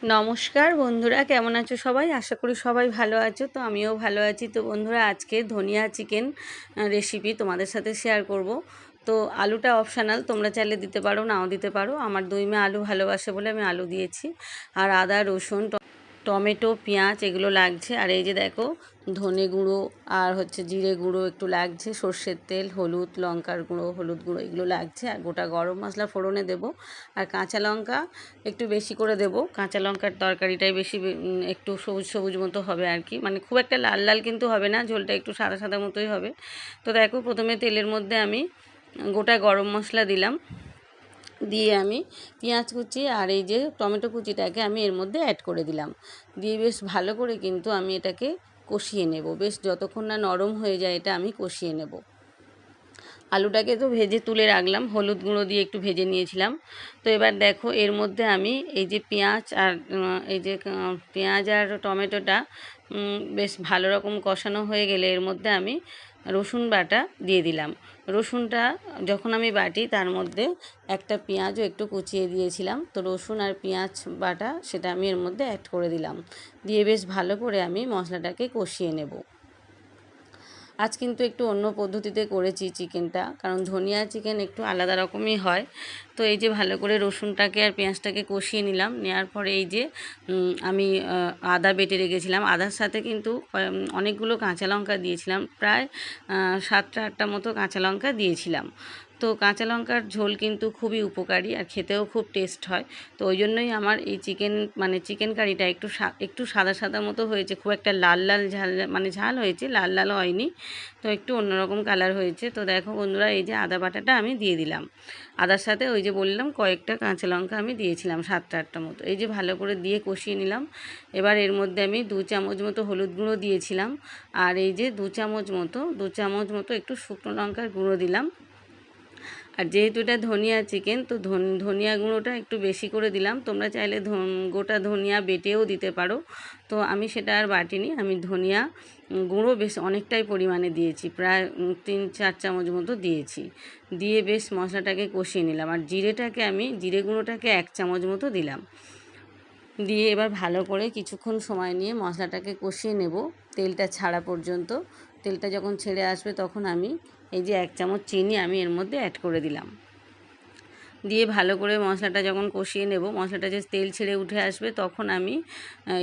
নমস্কার বন্ধুরা, কেমন আছো সবাই? আশা করি সবাই ভালো আছো। তো আমিও ভালো আছি। তো বন্ধুরা, আজকে ধনিয়া চিকেন রেসিপি তোমাদের সাথে শেয়ার করব। তো আলুটা অপশানাল, তোমরা চাইলে দিতে পারো, নাও দিতে পারো। আমার দুই মেয়ে আলু ভালোবাসে বলে আমি আলু দিয়েছি। আর আদা, রসুন, টমেটো, পেঁয়াজ এগুলো লাগছে। আর এই যে দেখো, ধনে গুঁড়ো আর জিরে গুঁড়ো একটু লাগছে, সর্ষের তেল, হলুদ, লঙ্কার গুঁড়ো, হলুদ গুঁড়ো এগুলো লাগছে। আর গোটা গরম মশলা ফোড়নে দেব। আর কাঁচা লঙ্কা একটু বেশি করে দেব। কাঁচা লঙ্কার তরকারিটাই বেশি একটু সবুজ সবুজ মতো হবে আর কি, মানে খুব একটা লাল লাল কিন্তু হবে না, ঝোলটা একটু সাদা সাদা মতোই হবে। তো দেখো, প্রথমে তেলের মধ্যে আমি গোটা গরম মশলা দিলাম, দিয়ে আমি পেঁয়াজ কুচি আর এই যে টমেটো কুচিটাকে আমি এর মধ্যে অ্যাড করে দিলাম। দিয়ে বেশ ভালো করে কিন্তু আমি এটাকে কষিয়ে নেব। বেশ যতক্ষণ না নরম হয়ে যায় এটা আমি কষিয়ে নেব। আলুটাকে তো ভেজে তুলে রাখলাম, হলুদ গুঁড়ো দিয়ে একটু ভেজে নিয়েছিলাম। তো এবার দেখো, এর মধ্যে আমি এই যে পেঁয়াজ আর টমেটোটা বেশ ভালো রকম কষানো হয়ে গেলে এর মধ্যে আমি রসুন বাটা দিয়ে দিলাম। রসুনটা যখন আমি বাটি তার মধ্যে একটা পেঁয়াজও একটু কুচিয়ে দিয়েছিলাম। তো রসুন আর পেঁয়াজ বাটা সেটা আমি এর মধ্যে অ্যাড করে দিলাম। দিয়ে বেশ ভালো করে আমি মশলাটাকে কষিয়ে নেব। আজ কিন্তু একটু অন্য পদ্ধতিতে করেছি চিকেনটা, কারণ ধনিয়া চিকেন একটু আলাদা রকমই হয়। তো এই যে ভালো করে রসুনটাকে আর পেঁয়াজটাকে কষিয়ে নিলাম। নেওয়ার পরে এই যে আমি আদা বেটে রেখেছিলাম, আদার সাথে কিন্তু অনেকগুলো কাঁচা লঙ্কা দিয়েছিলাম, প্রায় 7-8টা মতো কাঁচা লঙ্কা দিয়েছিলাম। তো কাঁচা লঙ্কার ঝোল কিন্তু খুবই উপকারী আর খেতেও খুব টেস্ট হয়। তো ওই জন্যই আমার এই চিকেন কারিটা একটু সাদা সাদা মতো হয়েছে, খুব একটা লাল লাল ঝাল, মানে ঝাল হয়েছে, লাল লাল হয়নি। তো একটু অন্যরকম কালার হয়েছে। তো দেখো বন্ধুরা, এই যে আদা বাটাটা আমি দিয়ে দিলাম। আদার সাথে ওই যে বললাম কয়েকটা কাঁচা লঙ্কা আমি দিয়েছিলাম, 7-8টা মতো। এই যে ভালো করে দিয়ে কষিয়ে নিলাম। এবার এর মধ্যে আমি 2 চামচ মতো হলুদ গুঁড়ো দিয়েছিলাম। আর এই যে 2 চামচ মতো একটু শুকনো লঙ্কার গুঁড়ো দিলাম। আর যেহেতু এটা ধনিয়া চিকেন, তো ধনিয়া গুঁড়োটা একটু বেশি করে দিলাম। তোমরা চাইলে গোটা ধনিয়া বেটেও দিতে পারো। তো আমি সেটা আর বাটিনি, আমি ধনিয়া গুঁড়ো বেশ অনেকটাই পরিমাণে দিয়েছি, প্রায় 3-4 চামচ মতো দিয়েছি। দিয়ে বেশ মশলাটাকে কষিয়ে নিলাম। আর জিরে গুঁড়োটাকে 1 চামচ মতো দিলাম। দিয়ে এবার ভালো করে কিছুক্ষণ সময় নিয়ে মশলাটাকে কষিয়ে নেব, তেলটা ছাড়া পর্যন্ত। তেলটা যখন ছেড়ে আসবে তখন আমি এই যে 1 চামচ চিনি আমি এর মধ্যে অ্যাড করে দিলাম। দিয়ে ভালো করে মশলাটা যখন কষিয়ে নেব, মশলাটা যে তেল ছেড়ে উঠে আসবে তখন আমি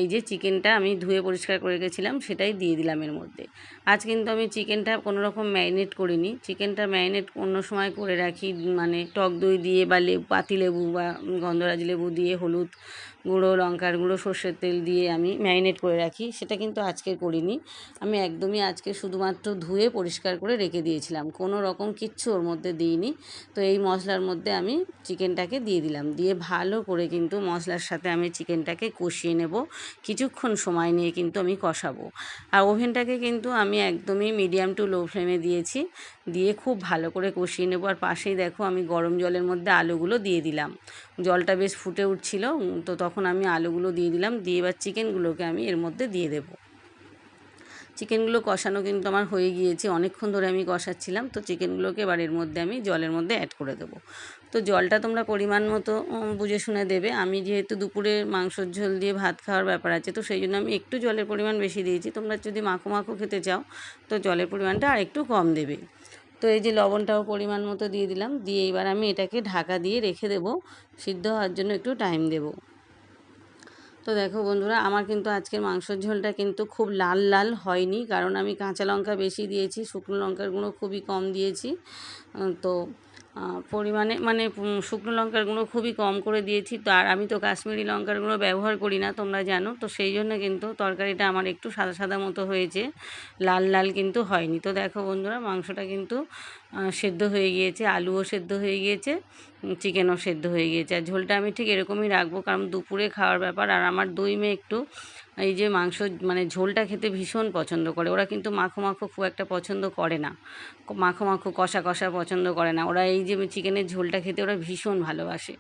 এই যে চিকেনটা আমি ধুয়ে পরিষ্কার করে রেখেছিলাম সেটাই দিয়ে দিলাম এর মধ্যে। আজ কিন্তু আমি চিকেনটা কোনো রকম ম্যারিনেট করিনি। চিকেনটা ম্যারিনেট অন্য সময় করে রাখি, মানে টক দই দিয়ে বা পাতিলেবু বা গন্ধরাজ লেবু দিয়ে, হলুদ গুঁড়ো, লঙ্কার গুঁড়ো, সর্ষের তেল দিয়ে আমি ম্যারিনেট করে রাখি। সেটা কিন্তু আজকে করিনি। আমি একদমই আজকে শুধুমাত্র ধুয়ে পরিষ্কার করে রেখে দিয়েছিলাম, কোনো রকম কিচ্ছু ওর মধ্যে দিইনি। তো এই মশলার মধ্যে আমি চিকেনটাকে দিয়ে দিলাম। দিয়ে ভালো করে কিন্তু মশলার সাথে আমি চিকেনটাকে কষিয়ে নেব। কিছুক্ষণ সময় নিয়ে কিন্তু আমি কষাবো। আর ওভেনটাকে কিন্তু আমি একদমই মিডিয়াম টু লো ফ্লেমে দিয়েছি। দিয়ে খুব ভালো করে কষিয়ে নেব। আর পাশেই দেখো, আমি গরম জলের মধ্যে আলুগুলো দিয়ে দিলাম। জলটা বেশ ফুটে উঠছিল, তো তখন আমি আলুগুলো দিয়ে দিলাম। দিয়ে এবার চিকেনগুলোকে আমি এর মধ্যে দিয়ে দেবো। চিকেনগুলো কষানো কিন্তু আমার হয়ে গিয়েছে, অনেকক্ষণ ধরে আমি কষাচ্ছিলাম। তো চিকেনগুলোকে এবার এর মধ্যে আমি জলের মধ্যে অ্যাড করে দেবো। তো জলটা তোমরা পরিমাণ মতো বুঝে শুনে দেবে। আমি যেহেতু দুপুরে মাংসর ঝোল দিয়ে ভাত খাওয়ার ব্যাপার আছে, তো সেই জন্য আমি একটু জলের পরিমাণ বেশি দিয়েছি। তোমরা যদি মাখো মাখো খেতে চাও তো জলের পরিমাণটা আর একটু কম দেবে। তো এই যে লবণটাও পরিমাণ মতো দিয়ে দিলাম। দিয়ে এবার আমি এটাকে ঢাকা দিয়ে রেখে দেবো, সিদ্ধ হওয়ার জন্য একটু টাইম দেবো। তো দেখো বন্ধুরা, আমার কিন্তু আজকের মাংসের ঝোলটা কিন্তু খুব লাল লাল হয়নি, কারণ আমি কাঁচা লঙ্কা বেশি দিয়েছি, শুকনো লঙ্কার গুঁড়ো খুবই কম দিয়েছি। তো পরিমাণে মানে শুকনো লঙ্কার গুঁড়ো খুবই কম করে দিয়েছি। তো আর আমি তো কাশ্মীরি লঙ্কার গুঁড়ো ব্যবহার করি না, তোমরা জানো। তো সেই জন্য কিন্তু তরকারিটা আমার একটু সাদা সাদা মতো হয়েছে, লাল লাল কিন্তু হয়নি। তো দেখো বন্ধুরা, মাংসটা কিন্তু সেদ্ধ হয়ে গিয়েছে, আলুও সেদ্ধ হয়ে গিয়েছে, চিকেনও সেদ্ধ হয়ে গিয়েছে। আর ঝোলটা আমি ঠিক এরকমই রাখবো, কারণ দুপুরে খাওয়ার ব্যাপার। আর আমার দুই মেয়ে একটু এই যে মাংস মানে ঝোলটা খেতে ভীষণ পছন্দ করে। ওরা কিন্তু মাখো মাখো খুব একটা পছন্দ করে না, মাখো মাখো কষা কষা পছন্দ করে না। ওরা এই যে চিকেনের ঝোলটা খেতে ওরা ভীষণ ভালোবাসে।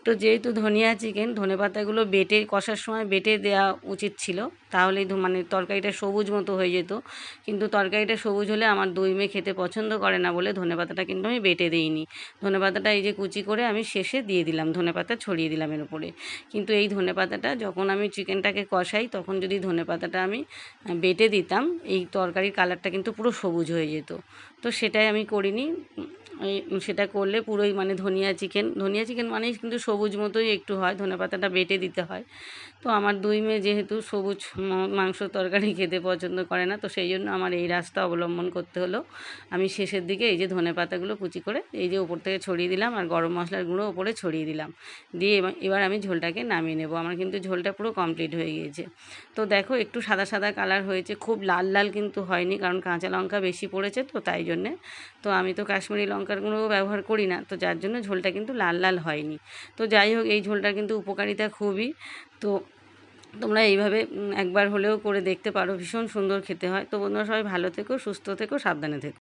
তো যেহেতু ধনিয়া চিকেন, ধনেপাতাগুলো বেটে কষার সময় বেটে দেওয়া উচিত ছিল, তাহলেই মানে তরকারিটা সবুজ মতো হয়ে যেত। কিন্তু তরকারিটা সবুজ হলে আমার দই মেয়ে খেতে পছন্দ করে না বলে ধনেপাতাটা কিন্তু আমি বেটে দিইনি। ধনেপাতাটা এই যে কুচি করে আমি শেষে দিয়ে দিলাম, ধনেপাতা ছড়িয়ে দিলাম এর উপরে। কিন্তু এই ধনেপাতাটা যখন আমি চিকেনটাকে কষাই, তখন যদি ধনেপাতাটা আমি বেটে দিতাম, এই তরকারির কালারটা কিন্তু পুরো সবুজ হয়ে যেত। তো সেটাই আমি করিনি। সেটা করলে পুরোই মানে ধনিয়া চিকেন মানেই কিন্তু সবুজ মতোই একটু হয়, ধনেপাতাটা বেটে দিতে হয়। তো আমার দুই মেয়ে যেহেতু সবুজ মাংস তরকারি খেতে পছন্দ করে না, তো সেই জন্য আমার এই রাস্তা অবলম্বন করতে হলো। আমি শেষের দিকে এই যে ধনেপাতাগুলো কুচি করে এই যে ওপর থেকে ছড়িয়ে দিলাম, আর গরম মশলার গুঁড়ো ওপরে ছড়িয়ে দিলাম, দিয়ে এবার আমি ঝোলটাকে নামিয়ে নেব। আমার কিন্তু ঝোলটা পুরো কমপ্লিট হয়ে গিয়েছে। তো দেখো একটু সাদা সাদা কালার হয়েছে, খুব লাল লাল কিন্তু হয়নি, কারণ কাঁচা লঙ্কা বেশি পড়েছে তো তাই জন্যে। তো আমি তো কাশ্মীরি লঙ্কার গুঁড়ো ব্যবহার করি না, তো যার জন্য ঝোলটা কিন্তু লাল লাল হয়নি। তো যাই হোক, এই ঝোলটার কিন্তু উপকারিতা খুবই। তো তোমরা এইভাবে একবার হলেও করে দেখতে পারো, ভীষণ সুন্দর খেতে হয়। তো বন্ধুরা সবাই ভালো থেকো, সুস্থ থেকো, সাবধানে থেকো।